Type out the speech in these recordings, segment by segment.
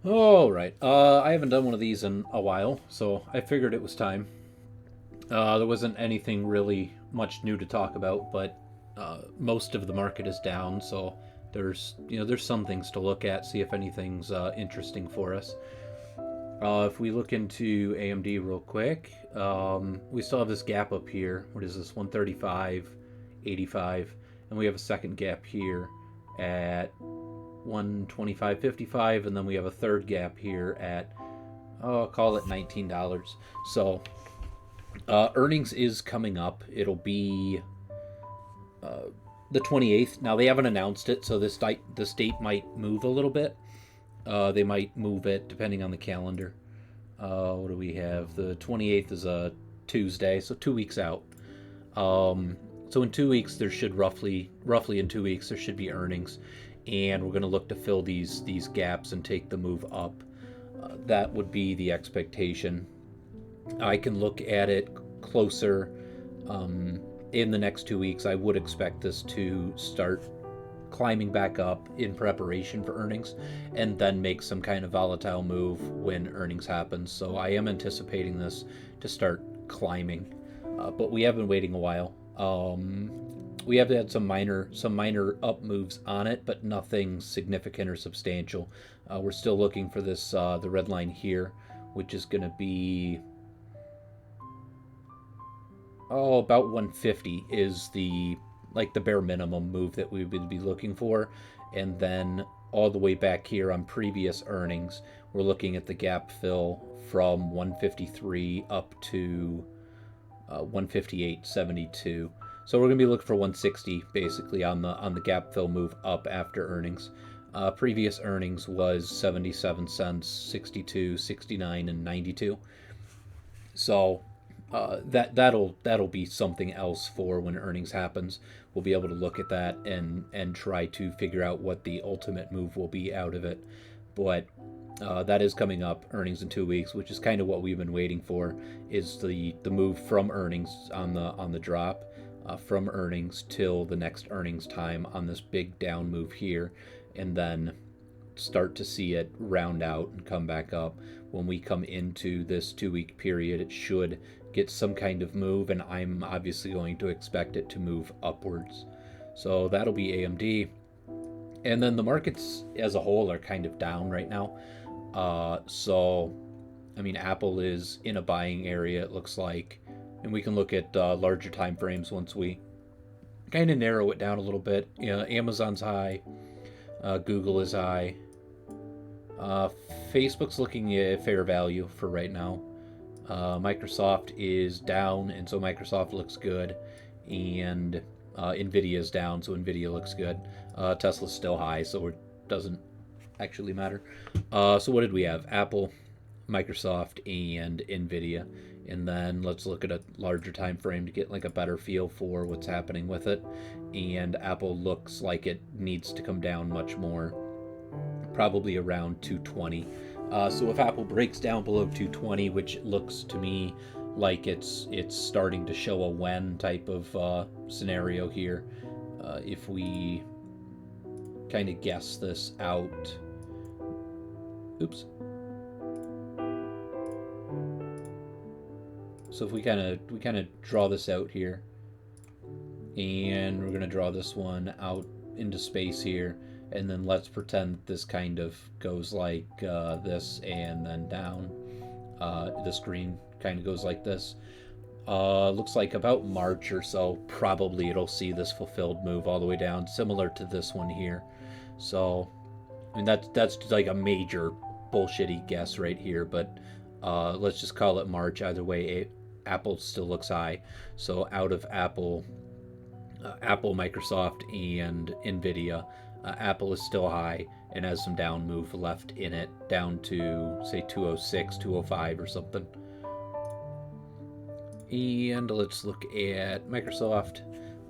All right. I haven't done one of these in a while, so I figured it was time. There wasn't anything really much new to talk about, but most of the market is down, so there's some things to look at, see if anything's interesting for us. If we look into AMD real quick, we still have this gap up here. What is this? 135.85, and we have a second gap here at 125.55, and then we have a third gap here at, oh, I'll call it $19. So earnings is coming up. It'll be uh, the 28th. Now they haven't announced it, so this date might move a little bit. They might move it depending on the calendar. What do we have? The 28th is a Tuesday, so 2 weeks out. So in 2 weeks, there should roughly in 2 weeks there should be earnings, and we're going to look to fill these gaps and take the move up. That would be the expectation. I can look at it closer in the next 2 weeks. I would expect this to start climbing back up in preparation for earnings and then make some kind of volatile move when earnings happen. So I am anticipating this to start climbing, but we have been waiting a while. We have had some minor up moves on it, but nothing significant or substantial. We're still looking for this the red line here, which is going to be about 150 is the bare minimum move that we would be looking for. And then all the way back here on previous earnings, we're looking at the gap fill from 153 up to 158.72. So we're going to be looking for 160 basically on the gap fill move up after earnings. Previous earnings was 77 cents, 62, 69, and 92. So that'll be something else for when earnings happens. We'll be able to look at that and try to figure out what the ultimate move will be out of it. But that is coming up, earnings in 2 weeks, which is kind of what we've been waiting for. Is the move from earnings on the drop, from earnings till the next earnings time on this big down move here, and then start to see it round out and come back up. When we come into this 2 week period, it should get some kind of move, and I'm obviously going to expect it to move upwards. So that'll be AMD. And then the markets as a whole are kind of down right now. So, I mean, Apple is in a buying area, it looks like. And we can look at larger time frames once we kind of narrow it down a little bit. You know, Amazon's high, Google is high. Facebook's looking at fair value for right now. Microsoft is down, and so Microsoft looks good. And Nvidia is down, so Nvidia looks good. Tesla's still high, so it doesn't actually matter. So what did we have? Apple, Microsoft, and Nvidia. And then let's look at a larger time frame to get like a better feel for what's happening with it. And Apple looks like it needs to come down much more, probably around 220. So if Apple breaks down below 220, which looks to me like it's starting to show a when type of scenario here, if we kind of guess this out. Oops. So if we kind of draw this out here, and we're going to draw this one out into space here, and then let's pretend this kind of goes like this and then down. The screen kind of goes like this. Looks like about March or so, probably it'll see this fulfilled move all the way down, similar to this one here. So, I mean, that's like a major bullshitty guess right here, but let's just call it March. Either way, Apple still looks high. So out of Apple, Microsoft, and Nvidia, Apple is still high and has some down move left in it, down to say 206, 205 or something. And let's look at Microsoft.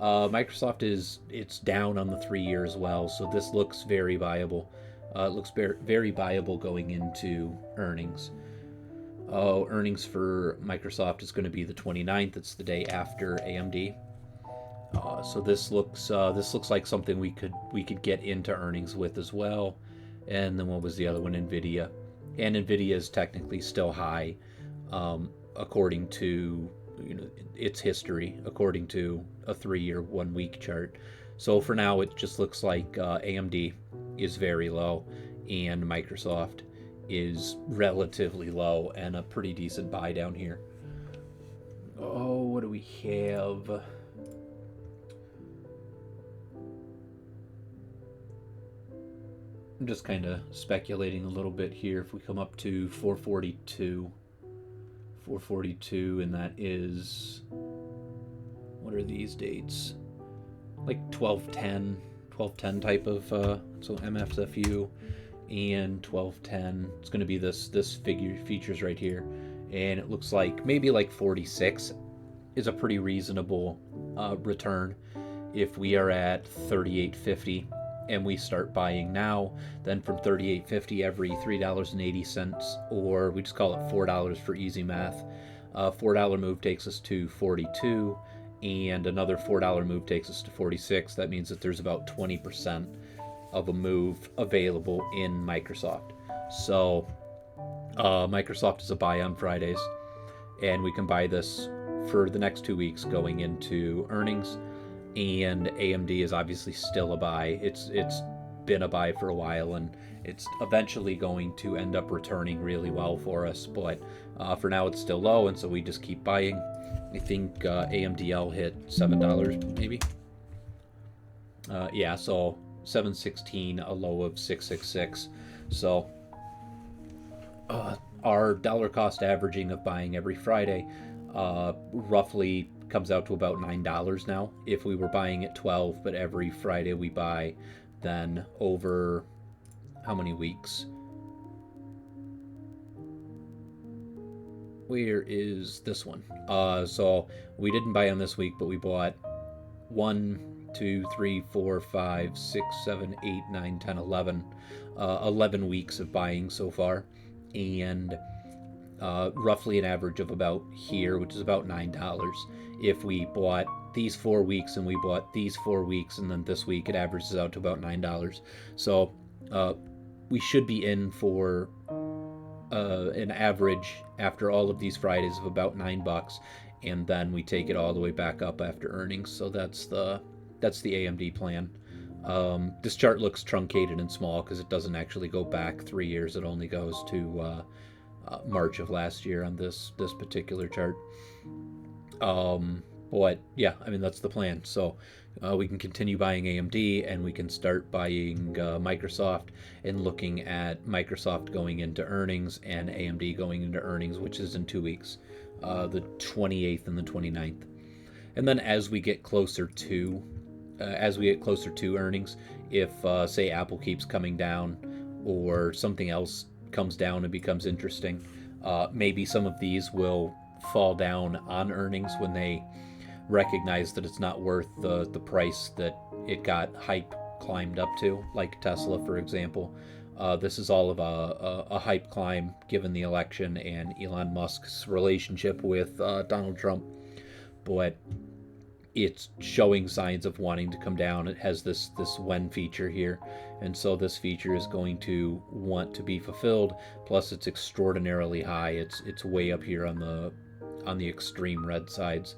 Microsoft it's down on the 3 year as well, so this looks very viable. It looks very viable going into earnings. Earnings for Microsoft is going to be the 29th. It's the day after AMD. So this looks like something we could get into earnings with as well. And then what was the other one? Nvidia. and Nvidia is technically still high, according to its history, according to a 3-year 1 week chart. So for now, it just looks like AMD is very low, and Microsoft is relatively low, and a pretty decent buy down here. Oh, what do we have? I'm just kind of speculating a little bit here. If we come up to 442, and that is, what are these dates? Like 1210 type of, so MSFU and 1210. It's going to be this figure features right here, and it looks like maybe like 46 is a pretty reasonable return. If we are at 3850 and we start buying now, then from 38.50 every $3.80, or we just call it $4 for easy math, $4 move takes us to 42, and another $4 move takes us to 46. That means that there's about 20% of a move available in Microsoft. So Microsoft is a buy on Fridays, and we can buy this for the next 2 weeks going into earnings. And AMD is obviously still a buy. It's been a buy for a while, and it's eventually going to end up returning really well for us. But for now, it's still low, and so we just keep buying. I think AMDL hit $7 maybe. Yeah, so 716, a low of 666. So our dollar cost averaging of buying every Friday roughly comes out to about $9 now. If we were buying at 12, but every Friday we buy, then over how many weeks? Where is this one? So we didn't buy on this week, but we bought 1, 2, 3, 4, 5, 6, 7, 8, 9, 10, 11. 11 weeks of buying so far, and roughly an average of about here, which is about $9. If we bought these 4 weeks and we bought these 4 weeks, and then this week it averages out to about $9. So we should be in for an average after all of these Fridays of about $9, and then we take it all the way back up after earnings. So that's the AMD plan. This chart looks truncated and small because it doesn't actually go back 3 years. It only goes to March of last year on this particular chart. But yeah, I mean, that's the plan. So we can continue buying AMD, and we can start buying Microsoft, and looking at Microsoft going into earnings and AMD going into earnings, which is in 2 weeks, the 28th and the 29th. And then as we get closer to earnings, if say Apple keeps coming down, or something else comes down and becomes interesting, maybe some of these will fall down on earnings when they recognize that it's not worth the price that it got hype climbed up to, like Tesla, for example. This is all of a hype climb given the election and Elon Musk's relationship with Donald Trump. But it's showing signs of wanting to come down. It has this when feature here, and so this feature is going to want to be fulfilled. Plus, it's extraordinarily high. It's way up here on the extreme red sides,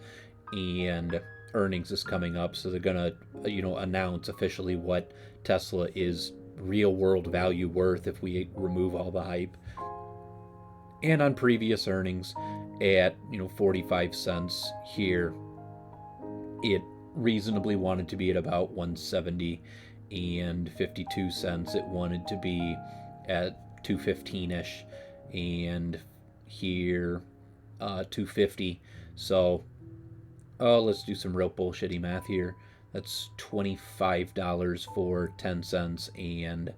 and earnings is coming up, so they're gonna announce officially what Tesla is real world value worth if we remove all the hype. And on previous earnings at 45 cents here, it reasonably wanted to be at about 170, and 52 cents it wanted to be at 215ish, and here 250. So let's do some real bullshitty math here. That's $25 for 10 cents and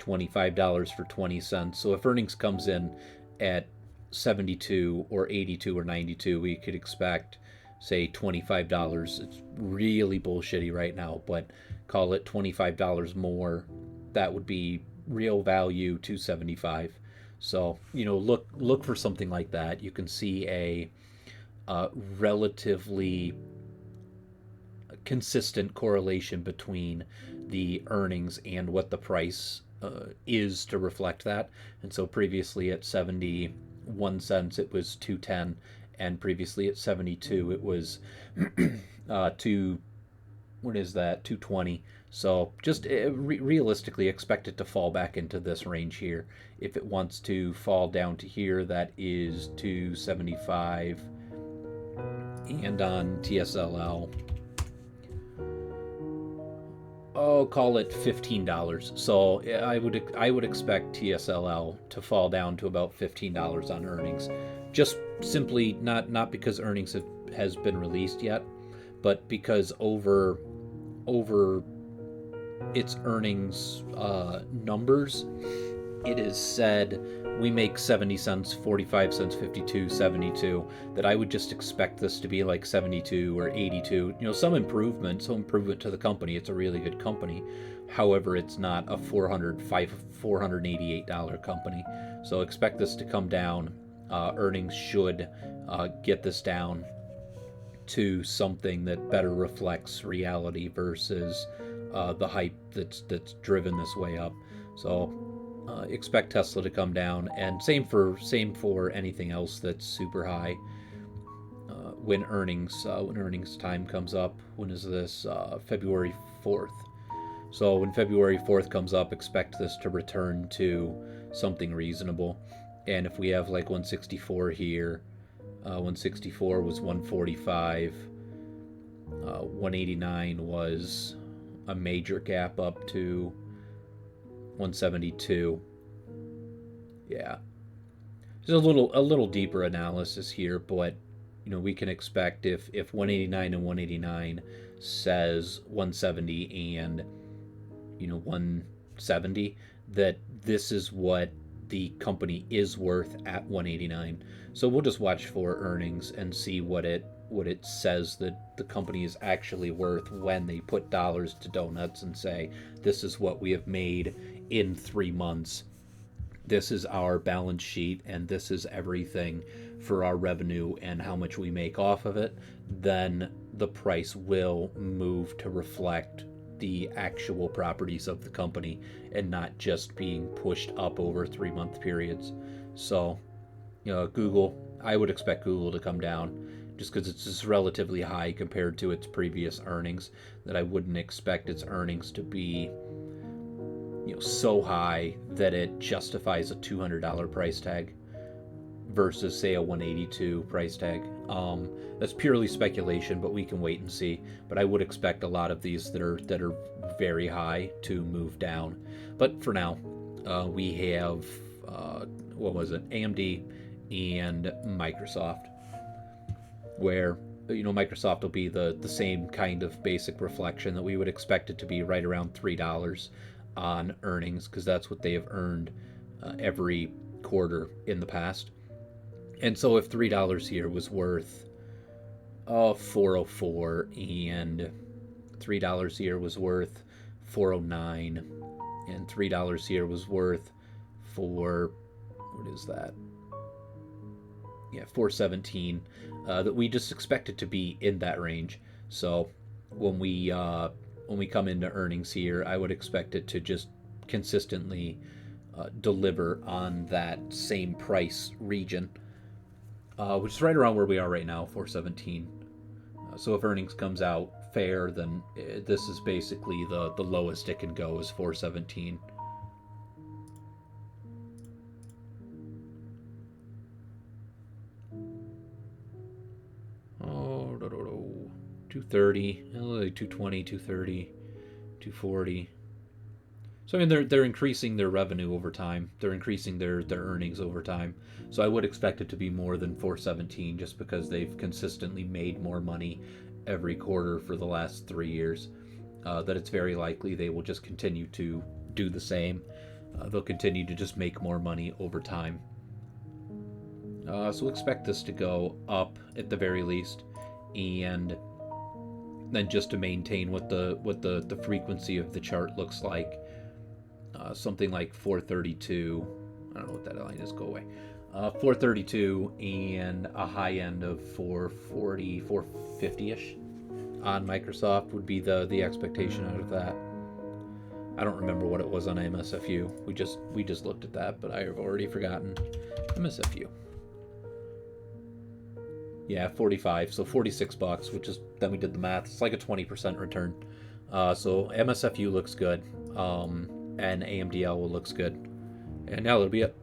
$25 for 20 cents. So if earnings comes in at 72 or 82 or 92, we could expect, say, $25. It's really bullshitty right now, but call it $25 more. That would be real value, $275. So look for something like that. You can see a relatively consistent correlation between the earnings and what the price is to reflect that. And so previously at 71 cents, it was 210, and previously at 72, it was two. What is that? 220. So just realistically, expect it to fall back into this range here. If it wants to fall down to here, that is 275. And on TSLL, oh, call it $15. So I would expect TSLL to fall down to about $15 on earnings, just simply not because earnings has been released yet, but because over its earnings numbers, it is said we make 70 cents, 45 cents, 52, 72, that I would just expect this to be like 72 or 82. Some improvement to the company. It's a really good company. However, it's not a $488 company. So expect this to come down. Earnings should get this down to something that better reflects reality versus the hype that's driven this way up. So expect Tesla to come down, and same for anything else that's super high. When earnings time comes up, when is this? February 4th. So when February 4th comes up, expect this to return to something reasonable. And if we have like 164 here, 164 was 145. 189 was a major gap up to 172. Yeah, there's a little deeper analysis here, but we can expect if 189 and 189 says 170 and 170, that this is what the company is worth at 189. So we'll just watch for earnings and see what it says that the company is actually worth when they put dollars to donuts and say, this is what we have made in 3 months. This is our balance sheet, and this is everything for our revenue and how much we make off of it. Then the price will move to reflect the actual properties of the company and not just being pushed up over 3-month periods. So, Google, I would expect Google to come down just because it's just relatively high compared to its previous earnings, that I wouldn't expect its earnings to be so high that it justifies a $200 price tag versus say a 182 price tag. That's purely speculation, but we can wait and see. But I would expect a lot of these that are very high to move down. But for now, we have what was it? AMD and Microsoft, where Microsoft will be the same kind of basic reflection that we would expect it to be right around $3 on earnings, because that's what they have earned every quarter in the past. And so if $3 here was worth 404 and $3 here was worth 409 and $3 here was worth what is that? Yeah, 417. That we just expect it to be in that range. So when we come into earnings here, I would expect it to just consistently deliver on that same price region, which is right around where we are right now, 417. So if earnings comes out fair, then this is basically the lowest it can go is 417. Oh, 230, 220, 230, 240. So I mean, they're increasing their revenue over time. They're increasing their earnings over time. So I would expect it to be more than 417, just because they've consistently made more money every quarter for the last 3 years. That it's very likely they will just continue to do the same. They'll continue to just make more money over time. So expect this to go up at the very least, and then just to maintain what the frequency of the chart looks like. Something like 432. I don't know what that line is. Go away. 432 and a high end of 440, 450-ish on Microsoft would be the expectation out of that. I don't remember what it was on MSFU. We just looked at that, but I have already forgotten. MSFU. Yeah, 45, so $46, which is, then we did the math. It's like a 20% return. So MSFU looks good, and AMDL looks good. And now it'll be it.